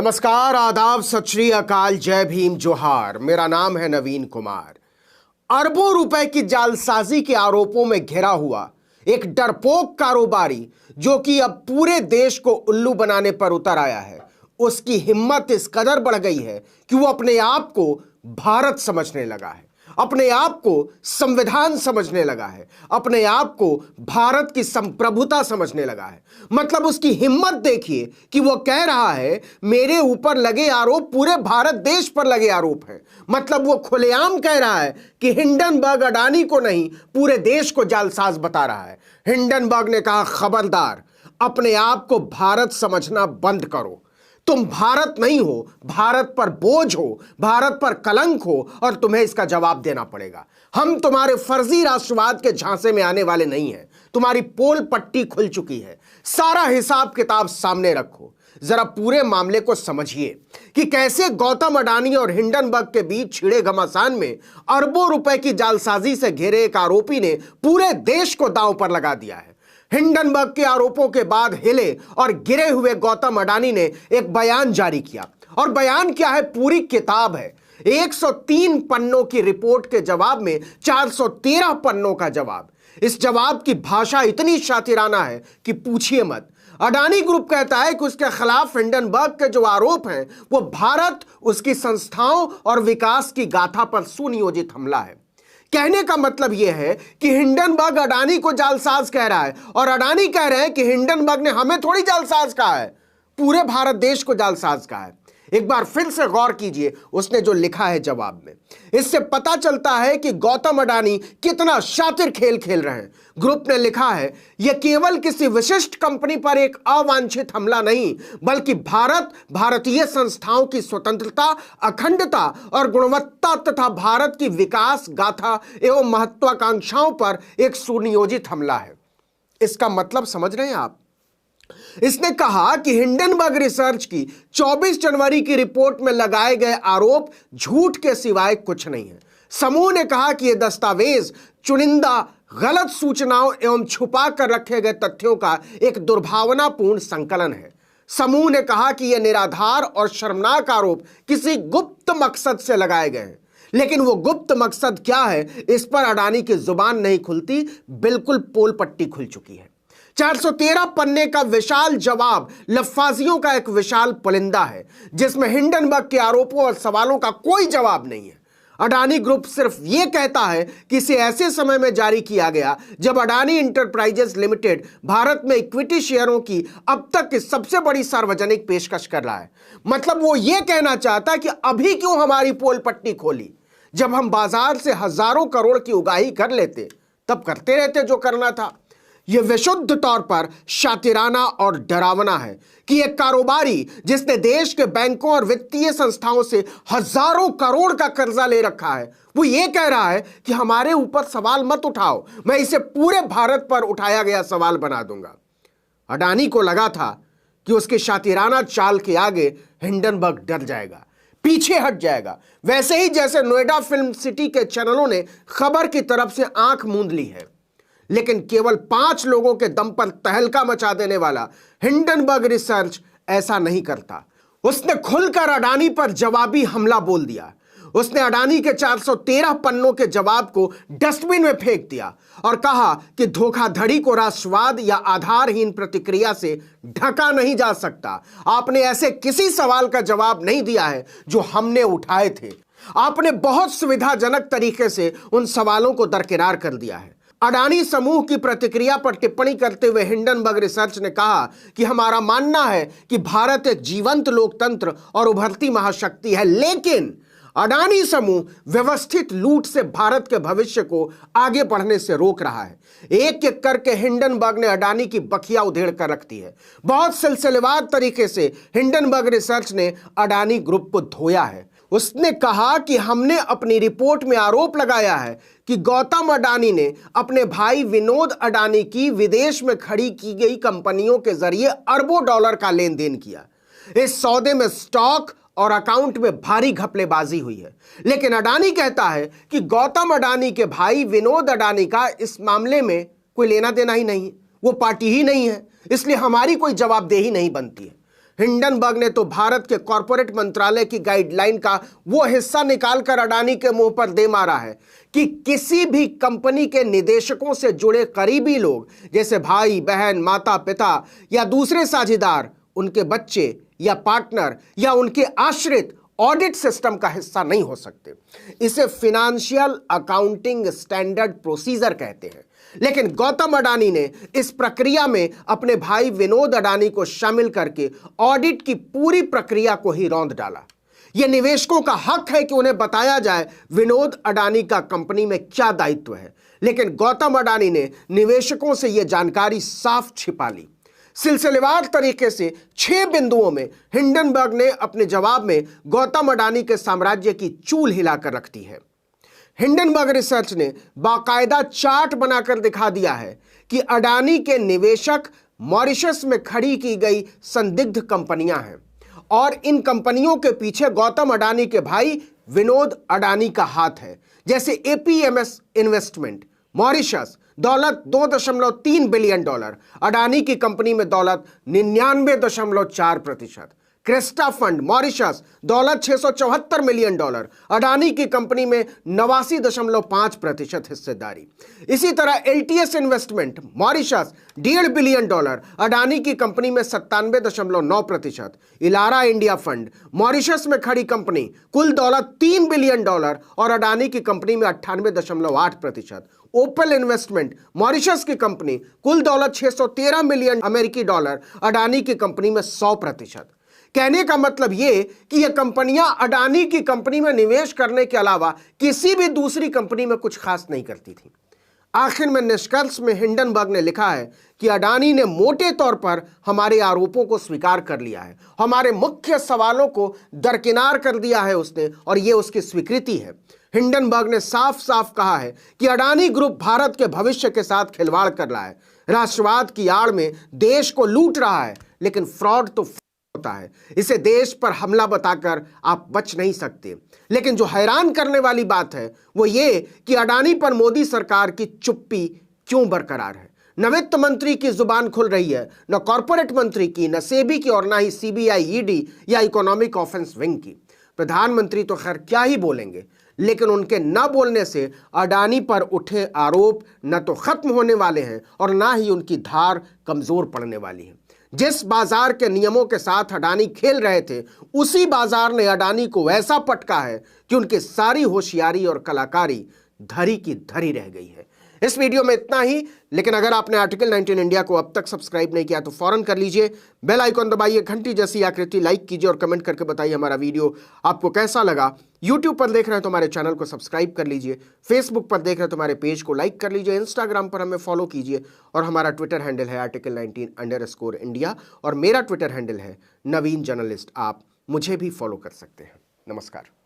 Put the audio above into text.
नमस्कार, आदाब, सत श्री अकाल, जय भीम, जोहार। मेरा नाम है नवीन कुमार। अरबों रुपए की जालसाजी के आरोपों में घिरा हुआ एक डरपोक कारोबारी जो कि अब पूरे देश को उल्लू बनाने पर उतर आया है, उसकी हिम्मत इस कदर बढ़ गई है कि वो अपने आप को भारत समझने लगा है, अपने आप को संविधान समझने लगा है, अपने आप को भारत की संप्रभुता समझने लगा है। मतलब उसकी हिम्मत देखिए कि वो कह रहा है मेरे ऊपर लगे आरोप पूरे भारत देश पर लगे आरोप हैं। मतलब वो खुलेआम कह रहा है कि हिंडनबर्ग अडानी को नहीं पूरे देश को जालसाज बता रहा है। हिंडनबर्ग ने कहा खबरदार, अपने आप को भारत समझना बंद करो। तुम भारत नहीं हो, भारत पर बोझ हो, भारत पर कलंक हो और तुम्हें इसका जवाब देना पड़ेगा। हम तुम्हारे फर्जी राष्ट्रवाद के झांसे में आने वाले नहीं हैं। तुम्हारी पोल पट्टी खुल चुकी है। सारा हिसाब किताब सामने रखो। जरा पूरे मामले को समझिए कि कैसे गौतम अडानी और हिंडनबर्ग के बीच छिड़े घमासान में अरबों रुपए की जालसाजी से घिरे एक आरोपी ने पूरे देश को दांव पर लगा दिया है। हिंडनबर्ग के आरोपों के बाद हिले और गिरे हुए गौतम अडानी ने एक बयान जारी किया। और बयान क्या है? पूरी किताब है। 103 पन्नों की रिपोर्ट के जवाब में 413 पन्नों का जवाब। इस जवाब की भाषा इतनी शातिराना है कि पूछिए मत। अडानी ग्रुप कहता है कि उसके खिलाफ हिंडनबर्ग के जो आरोप हैं वो भारत, उसकी संस्थाओं और विकास की गाथा पर सुनियोजित हमला है। कहने का मतलब यह है कि हिंडनबर्ग अडानी को जालसाज कह रहा है और अडानी कह रहे हैं कि हिंडनबर्ग ने हमें थोड़ी जालसाज कहा है, पूरे भारत देश को जालसाज कहा है। एक बार फिर से गौर कीजिए उसने जो लिखा है जवाब में। इससे पता चलता है कि गौतम अडानी कितना शातिर खेल खेल रहे हैं। ग्रुप ने लिखा है यह केवल किसी विशिष्ट कंपनी पर एक अवांछित हमला नहीं, बल्कि भारत, भारतीय संस्थाओं की स्वतंत्रता, अखंडता और गुणवत्ता तथा भारत की विकास गाथा एवं महत्वाकांक्षाओं पर एक सुनियोजित हमला है। इसका मतलब समझ रहे हैं आप? इसने कहा कि हिंडनबर्ग रिसर्च की 24 जनवरी की रिपोर्ट में लगाए गए आरोप झूठ के सिवाय कुछ नहीं है। समूह ने कहा कि यह दस्तावेज चुनिंदा गलत सूचनाओं एवं छुपा कर रखे गए तथ्यों का एक दुर्भावनापूर्ण संकलन है। समूह ने कहा कि यह निराधार और शर्मनाक आरोप किसी गुप्त मकसद से लगाए गए हैं, लेकिन वो गुप्त मकसद क्या है इस पर अडानी की जुबान नहीं खुलती। बिल्कुल पोल पट्टी खुल चुकी है। 413 पन्ने का विशाल जवाब लफ्फाजियों का एक विशाल पुलिंदा है जिसमें हिंडनबर्ग के आरोपों और सवालों का कोई जवाब नहीं है। अडानी ग्रुप सिर्फ यह कहता है कि इसे ऐसे समय में जारी किया गया जब अडानी इंटरप्राइजेस लिमिटेड भारत में इक्विटी शेयरों की अब तक की सबसे बड़ी सार्वजनिक पेशकश कर रहा है। मतलब वो ये कहना चाहता है कि अभी क्यों हमारी पोल पट्टी खोली? जब हम बाजार से हजारों करोड़ की उगाही कर लेते तब करते रहते जो करना था। यह विशुद्ध तौर पर शातिराना और डरावना है कि एक कारोबारी जिसने देश के बैंकों और वित्तीय संस्थाओं से हजारों करोड़ का कर्जा ले रखा है, वो ये कह रहा है कि हमारे ऊपर सवाल मत उठाओ, मैं इसे पूरे भारत पर उठाया गया सवाल बना दूंगा। अडानी को लगा था कि उसके शातिराना चाल के आगे हिंडनबर्ग डर जाएगा, पीछे हट जाएगा, वैसे ही जैसे नोएडा फिल्म सिटी के चैनलों ने खबर की तरफ से आंख मूंद ली है। लेकिन केवल 5 लोगों के दम पर तहलका मचा देने वाला हिंडनबर्ग रिसर्च ऐसा नहीं करता। उसने खुलकर अडानी पर जवाबी हमला बोल दिया। उसने अडानी के 413 पन्नों के जवाब को डस्टबिन में फेंक दिया और कहा कि धोखाधड़ी को राष्ट्रवाद या आधारहीन प्रतिक्रिया से ढका नहीं जा सकता। आपने ऐसे किसी सवाल का जवाब नहीं दिया है जो हमने उठाए थे। आपने बहुत सुविधाजनक तरीके से उन सवालों को दरकिनार कर दिया है। अडानी समूह की प्रतिक्रिया पर टिप्पणी करते हुए हिंडनबर्ग रिसर्च ने कहा कि हमारा मानना है कि भारत एक जीवंत लोकतंत्र और उभरती महाशक्ति है, लेकिन अडानी समूह व्यवस्थित लूट से भारत के भविष्य को आगे बढ़ने से रोक रहा है। एक एक करके हिंडनबर्ग ने अडानी की बखिया उधेड़ कर रख दी है। बहुत सिलसिलेवार तरीके से हिंडनबर्ग रिसर्च ने अडानी ग्रुप को धोया है। उसने कहा कि हमने अपनी रिपोर्ट में आरोप लगाया है कि गौतम अडानी ने अपने भाई विनोद अडानी की विदेश में खड़ी की गई कंपनियों के जरिए अरबों डॉलर का लेन देन किया। इस सौदे में स्टॉक और अकाउंट में भारी घपलेबाजी हुई है। लेकिन अडानी कहता है कि गौतम अडानी के भाई विनोद अडानी का इस मामले में कोई लेना देना ही नहीं, वो पार्टी ही नहीं है, इसलिए हमारी कोई जवाबदेही नहीं बनती है। हिंडनबर्ग ने तो भारत के कॉरपोरेट मंत्रालय की गाइडलाइन का वो हिस्सा निकालकर अडानी के मुंह पर दे मारा है कि किसी भी कंपनी के निदेशकों से जुड़े करीबी लोग जैसे भाई बहन माता पिता या दूसरे साझेदार, उनके बच्चे या पार्टनर या उनके आश्रित ऑडिट सिस्टम का हिस्सा नहीं हो सकते। इसे फाइनेंशियल अकाउंटिंग स्टैंडर्ड प्रोसीजर कहते हैं। लेकिन गौतम अडानी ने इस प्रक्रिया में अपने भाई विनोद अडानी को शामिल करके ऑडिट की पूरी प्रक्रिया को ही रौंद डाला। यह निवेशकों का हक है कि उन्हें बताया जाए विनोद अडानी का कंपनी में क्या दायित्व है, लेकिन गौतम अडानी ने निवेशकों से यह जानकारी साफ छिपा ली। सिलसिलेवार तरीके से 6 बिंदुओं में हिंडनबर्ग ने अपने जवाब में गौतम अडानी के साम्राज्य की चूल हिलाकर रख दी है। हिंडनबर्ग रिसर्च ने बाकायदा चार्ट बनाकर दिखा दिया है कि अडानी के निवेशक मॉरिशस में खड़ी की गई संदिग्ध कंपनियां हैं और इन कंपनियों के पीछे गौतम अडानी के भाई विनोद अडानी का हाथ है। जैसे एपीएमएस इन्वेस्टमेंट मॉरिशस, दौलत $2.3 बिलियन, अडानी की कंपनी में दौलत 99.4%। क्रेस्टा फंड मॉरिशस, दौलत $674 मिलियन, अडानी की कंपनी में 89.5% हिस्सेदारी। इसी तरह LTS investment Mauritius, $1.5 billion, Adani की कंपनी में 97.9%। इलारा इंडिया फंड मॉरिशस में खड़ी कंपनी, कुल दौलत $3 बिलियन और अडानी की कंपनी में 98.8%। ओपल इन्वेस्टमेंट मॉरिशस की कंपनी, कुल दौलत $613 मिलियन अमेरिकी, अडानी की कंपनी में 100%। कहने का मतलब यह कि यह कंपनियां अडानी की कंपनी में निवेश करने के अलावा किसी भी दूसरी कंपनी में कुछ खास नहीं करती थी। आखिर में निष्कर्ष में हिंडनबर्ग ने लिखा है कि अडानी ने मोटे तौर पर हमारे आरोपों को स्वीकार कर लिया है, हमारे मुख्य सवालों को दरकिनार कर दिया है उसने, और यह उसकी स्वीकृति है। हिंडनबर्ग ने साफ साफ कहा है कि अडानी ग्रुप भारत के भविष्य के साथ खिलवाड़ कर रहा है, राष्ट्रवाद की आड़ में देश को लूट रहा है, लेकिन फ्रॉड तो होता है, इसे देश पर हमला बताकर आप बच नहीं सकते। लेकिन जो हैरान करने वाली बात है वो ये कि अडानी पर मोदी सरकार की चुप्पी क्यों बरकरार है। न वित्त मंत्री की जुबान खुल रही है, न कॉर्पोरेट मंत्री की, न सेबी की, और न ही सीबीआई, ईडी या इकोनॉमिक ऑफेंस विंग की। प्रधानमंत्री तो खैर क्या ही बोलेंगे, लेकिन उनके न बोलने से अडानी पर उठे आरोप न तो खत्म होने वाले हैं और ना ही उनकी धार कमजोर पड़ने वाली है। जिस बाजार के नियमों के साथ अडानी खेल रहे थे, उसी बाजार ने अडानी को वैसा पटका है कि उनकी सारी होशियारी और कलाकारी धरी की धरी रह गई है। इस वीडियो में इतना ही, लेकिन अगर आपने आर्टिकल 19 इंडिया को अब तक सब्सक्राइब नहीं किया तो फौरन कर लीजिए, बेल आइकॉन दबाइए, घंटी जैसी आकृति लाइक कीजिए और कमेंट करके बताइए हमारा वीडियो आपको कैसा लगा। यूट्यूब पर देख रहे हैं तो हमारे चैनल को सब्सक्राइब कर लीजिए, फेसबुक पर देख रहे हैं तो हमारे पेज को लाइक कर लीजिए, इंस्टाग्राम पर हमें फॉलो कीजिए और हमारा ट्विटर हैंडल है article19_India और मेरा ट्विटर हैंडल है नवीन जर्नलिस्ट। आप मुझे भी फॉलो कर सकते हैं। नमस्कार।